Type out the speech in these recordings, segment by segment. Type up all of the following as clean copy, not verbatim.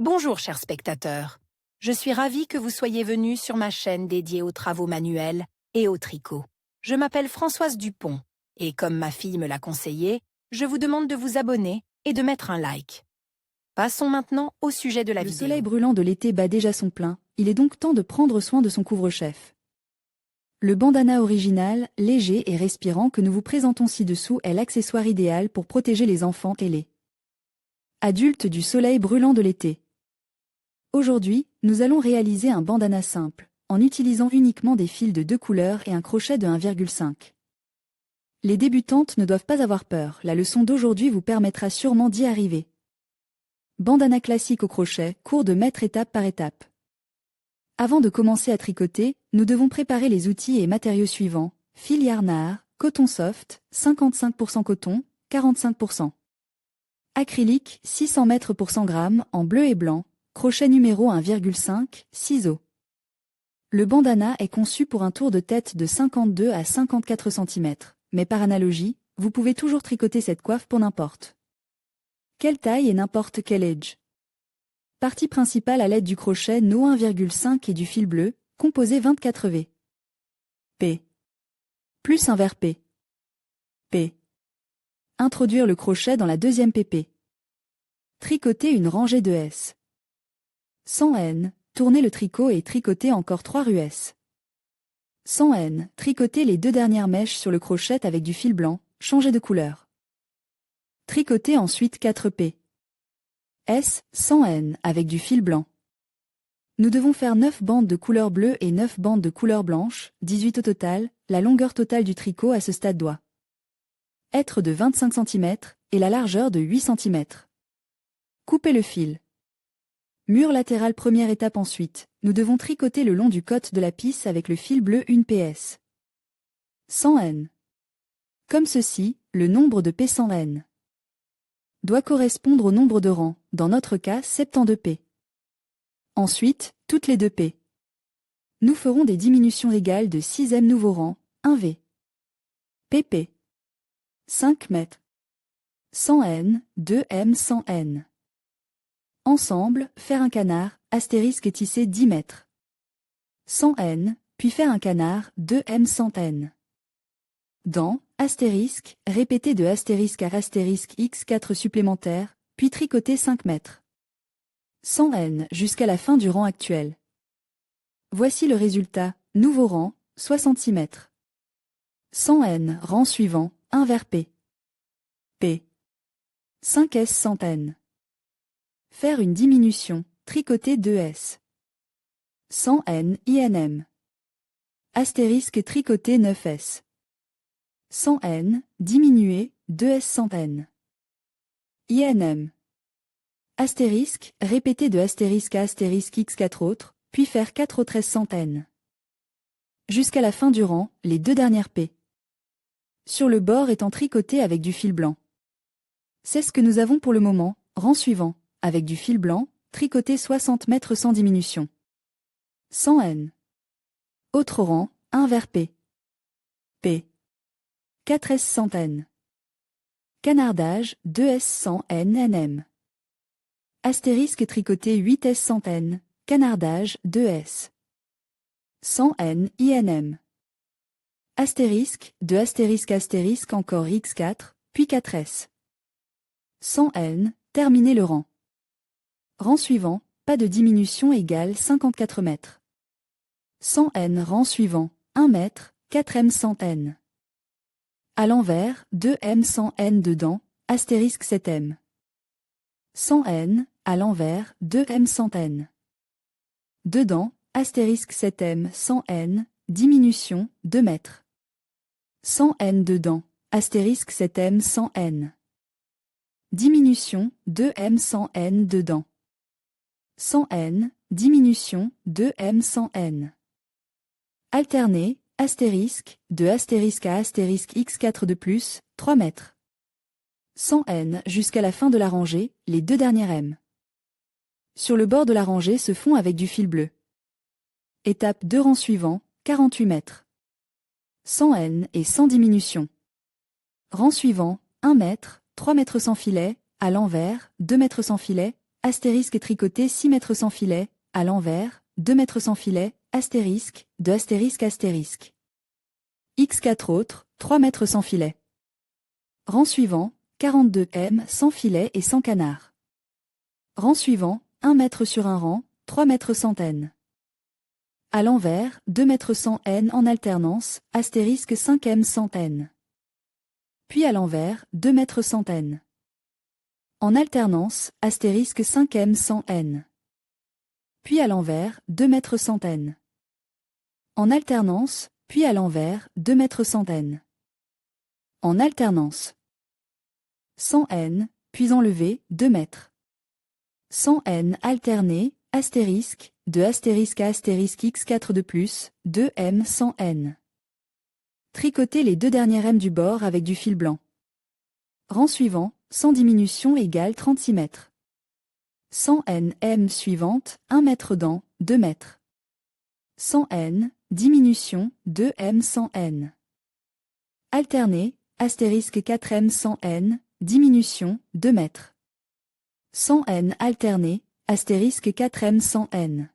Bonjour chers spectateurs, je suis ravie que vous soyez venus sur ma chaîne dédiée aux travaux manuels et au tricot. Je m'appelle Françoise Dupont et comme ma fille me l'a conseillé, je vous demande de vous abonner et de mettre un like. Passons maintenant au sujet de la vidéo. Le soleil brûlant de l'été bat déjà son plein, il est donc temps de prendre soin de son couvre-chef. Le bandana original, léger et respirant que nous vous présentons ci-dessous est l'accessoire idéal pour protéger les enfants et les adultes du soleil brûlant de l'été. Aujourd'hui, nous allons réaliser un bandana simple, en utilisant uniquement des fils de 2 couleurs et un crochet de 1,5. Les débutantes ne doivent pas avoir peur, la leçon d'aujourd'hui vous permettra sûrement d'y arriver. Bandana classique au crochet, court de mètre étape par étape. Avant de commencer à tricoter, nous devons préparer les outils et matériaux suivants: fil yarnard, coton soft, 55% coton, 45%. Acrylique, 600 mètres pour 100 grammes, en bleu et blanc, crochet numéro 1,5, ciseaux. Le bandana est conçu pour un tour de tête de 52 à 54 cm, mais par analogie, vous pouvez toujours tricoter cette coiffe pour n'importe quelle taille et n'importe quel edge. Partie principale à l'aide du crochet No 1,5 et du fil bleu, composé 24 V. P. Plus un vers P. P. Introduire le crochet dans la deuxième PP. Tricoter une rangée de S. 100 N, tourner le tricot et tricoter encore 3 rues. 100 N, tricoter les 2 dernières mèches sur le crochet avec du fil blanc, changer de couleur. Tricoter ensuite 4 P. S, 100 N avec du fil blanc. Nous devons faire 9 bandes de couleur bleue et 9 bandes de couleur blanche, 18 au total. La longueur totale du tricot à ce stade doit être de 25 cm et la largeur de 8 cm. Couper le fil. Mur latéral première étape ensuite, nous devons tricoter le long du côte de la pisse avec le fil bleu 1 PS. 100 N. Comme ceci, le nombre de P 100 N doit correspondre au nombre de rangs, dans notre cas 72 P. Ensuite, toutes les 2 P. Nous ferons des diminutions égales de 6e nouveau rang, 1 V. PP. 5 mètres. 100 N, 2 M 100 N. Ensemble, faire un canard, astérisque et tisser 10 mètres. 100 N, puis faire un canard, 2 M 100 N. Dans, astérisque, répéter de astérisque à astérisque X4 supplémentaires, puis tricoter 5 mètres. 100 N jusqu'à la fin du rang actuel. Voici le résultat, nouveau rang, 66 mètres. 100 N, rang suivant, 1 vers P. P. 5 S 100 N. Faire une diminution, tricoter 2 S. 100 N, INM. Astérisque tricoter 9 S. 100 N, diminuer, 2 S 100 N. INM. Astérisque, répéter de astérisque à astérisque X4 autres, puis faire 4 autres S 100 N. Jusqu'à la fin du rang, les 2 dernières P. Sur le bord étant tricoté avec du fil blanc. C'est ce que nous avons pour le moment, rang suivant, avec du fil blanc, tricoter 60 mètres sans diminution. 100 N. Autre rang, 1 vers P. P. 4 S 100 N. Canardage, 2 S 100 N NM. Astérisque tricoté 8 S 100 N, canardage, 2 S. 100 N INM. Astérisque, de astérisque astérisque encore X4, puis 4 S. 100 N, terminer le rang. Rang suivant, pas de diminution égale 54 mètres. 100 N rang suivant, 1 mètre, 4 M 100 N. À l'envers, 2 M 100 N dedans, astérisque 7 M. 100 N, à l'envers, 2 M 100 N. Dedans, astérisque 7 M 100 N, diminution, 2 mètres. 100 N dedans, astérisque 7 M 100 N. Diminution, 2 M 100 N dedans. 100 N, diminution, 2 M 100 N. Alterner, astérisque, de astérisque à astérisque X4 de plus, 3 mètres. 100 N jusqu'à la fin de la rangée, les 2 dernières M. Sur le bord de la rangée se font avec du fil bleu. Étape 2 rang suivant, 48 mètres. 100 N et sans diminution. Rang suivant, 1 mètre, 3 mètres sans filet, à l'envers, 2 mètres sans filet, astérisque tricoté 6 mètres sans filet, à l'envers, 2 mètres sans filet, astérisque, de astérisque astérisque. X4 autres, 3 mètres sans filet. Rang suivant, 42 m sans filet et sans canard. Rang suivant, 1 mètre sur un rang, 3 mètres sans n. À l'envers, 2 mètres sans n en alternance, astérisque 5 m sans n. Puis à l'envers, 2 mètres sans n. En alternance, astérisque 5 m sans n. Puis à l'envers, 2 mètres sans n. En alternance, puis à l'envers, 2 mètres sans n. En alternance. 100 n, puis enlevé, 2 mètres. 100 n alterné, astérisque, de astérisque à astérisque x4 de plus, 2 m sans n. Tricoter les deux dernières m du bord avec du fil blanc. Rang suivant, sans diminution égale 36 mètres. 100 n m suivante, 1 mètre dans, 2 mètres. 100 n, diminution, 2 m sans n. Alterné, astérisque 4 m sans n, diminution, 2 mètres. 100 n alterné, astérisque 4 m sans n.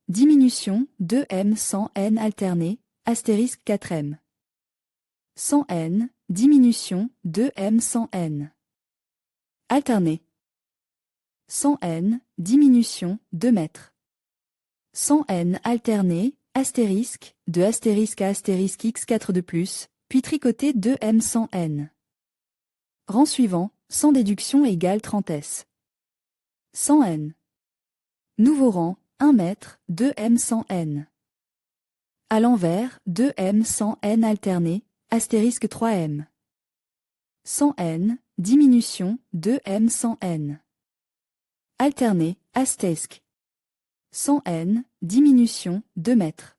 Diminution, 2 m sans n alterné, astérisque 4 m. 100 n, diminution, 2 m sans n. Alterné. 100 n, diminution, 2 mètres. 100 n alterné, astérisque, de astérisque à astérisque x4 de plus, puis tricoter 2 m sans n. Rang suivant, sans déduction égale 30 s. 100 n. Nouveau rang, 1 mètre, 2 m sans n. À l'envers, 2 m sans n alterné, astérisque 3 m. 100 n, diminution, 2 m sans n. Alterné, astérisque. 100 n, diminution, 2 mètres.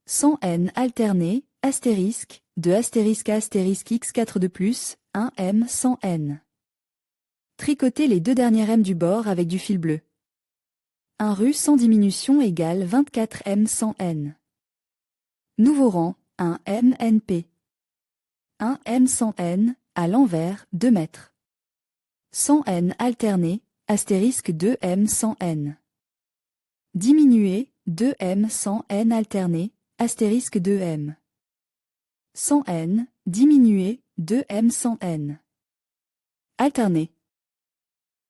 100 n alterné, astérisque, de astérisque à astérisque x4 de plus, 1 m sans n. Tricoter les deux dernières m du bord avec du fil bleu. 1 rue sans diminution égale 24 m sans n. Nouveau rang, 1 m np. 1 m sans n, à l'envers, 2 mètres. 100 n alterné, astérisque 2 m sans n. Diminué, 2 m sans n alterné, astérisque 2 m. 100 n, diminué, 2 m sans n. Alterné.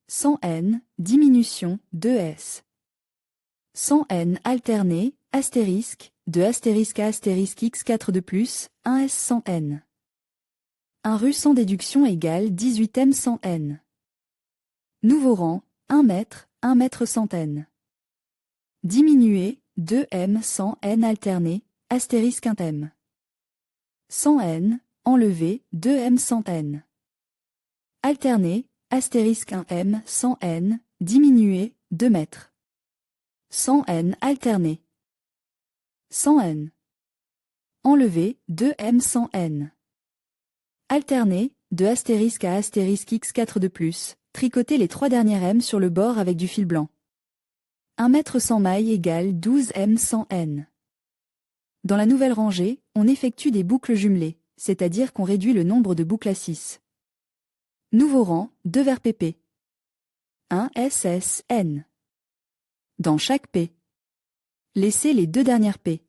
100 n, diminution, 2 s. 100 n alterné, astérisque, de astérisque à astérisque x4 de plus, 1 s sans n. 1 rue sans déduction égale 18 m sans n. Nouveau rang, 1 mètre, 1 mètre sans n. Diminué, 2 m sans n alterné, astérisque 1 m. 100 n, enlevé, 2 m sans n. Alterné, astérisque 1 m sans n, diminué, 2 mètres. 100 n alterné. 100 n. Enlevé, 2 m sans n. Alterné, de astérisque à astérisque x4 de plus, tricoter les trois dernières m sur le bord avec du fil blanc. 1 mètre sans maille égale 12 m sans n. Dans la nouvelle rangée, on effectue des boucles jumelées, c'est-à-dire qu'on réduit le nombre de boucles à 6. Nouveau rang, 2 vers pp. 1 ss n. Dans chaque p. Laissez les deux dernières p.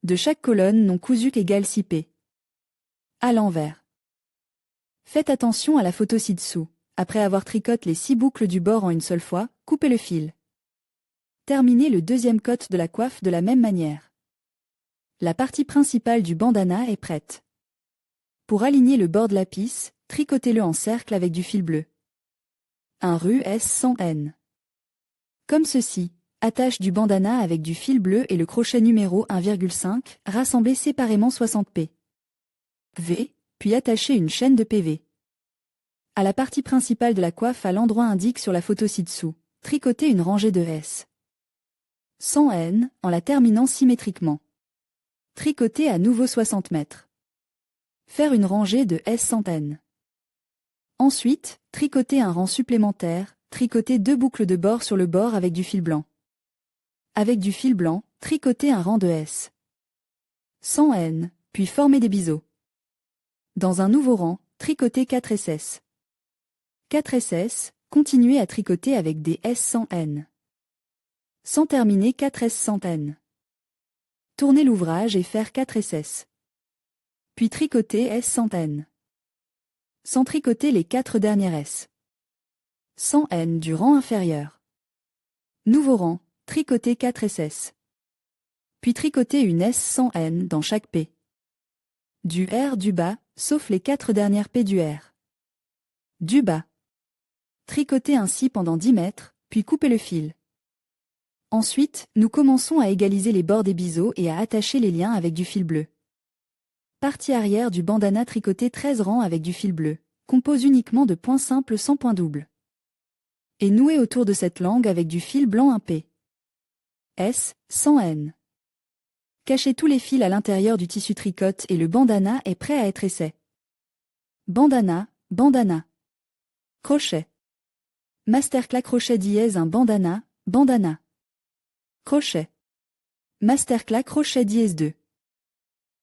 De chaque colonne non cousue égale 6 p. À l'envers. Faites attention à la photo ci-dessous. Après avoir tricoté les 6 boucles du bord en une seule fois, coupez le fil. Terminez le deuxième côte de la coiffe de la même manière. La partie principale du bandana est prête. Pour aligner le bord de la pisse, tricotez-le en cercle avec du fil bleu. 1 rue S sans N. Comme ceci, attache du bandana avec du fil bleu et le crochet numéro 1,5, rassemblez séparément 60 p. V, puis attachez une chaîne de PV. À la partie principale de la coiffe à l'endroit indiqué sur la photo ci-dessous, tricotez une rangée de S. 100 N, en la terminant symétriquement. Tricotez à nouveau 60 mètres. Faire une rangée de S centaines. Ensuite, tricotez un rang supplémentaire, tricotez 2 boucles de bord sur le bord avec du fil blanc. Avec du fil blanc, tricotez un rang de S. 100 N, puis formez des biseaux. Dans un nouveau rang, tricotez 4 SS. 4 SS, Continuez à tricoter avec des S sans N. Sans terminer 4 S sans N. Tournez l'ouvrage et faire 4 SS. Puis tricoter S sans N. Sans tricoter les 4 dernières S. Sans N du rang inférieur. Nouveau rang, tricoter 4 SS. Puis tricoter une S sans N dans chaque P. Du R du bas, sauf les 4 dernières P du R. Du bas. Tricotez ainsi pendant 10 mètres, puis coupez le fil. Ensuite, nous commençons à égaliser les bords des biseaux et à attacher les liens avec du fil bleu. Partie arrière du bandana tricoté 13 rangs avec du fil bleu, compose uniquement de points simples sans point double. Et nouez autour de cette langue avec du fil blanc un P. S, sans N. Cachez tous les fils à l'intérieur du tissu tricote et le bandana est prêt à être essai. Bandana, bandana. Crochet. Masterclass crochet dièse un bandana, bandana. Crochet. Masterclass crochet dièse 2.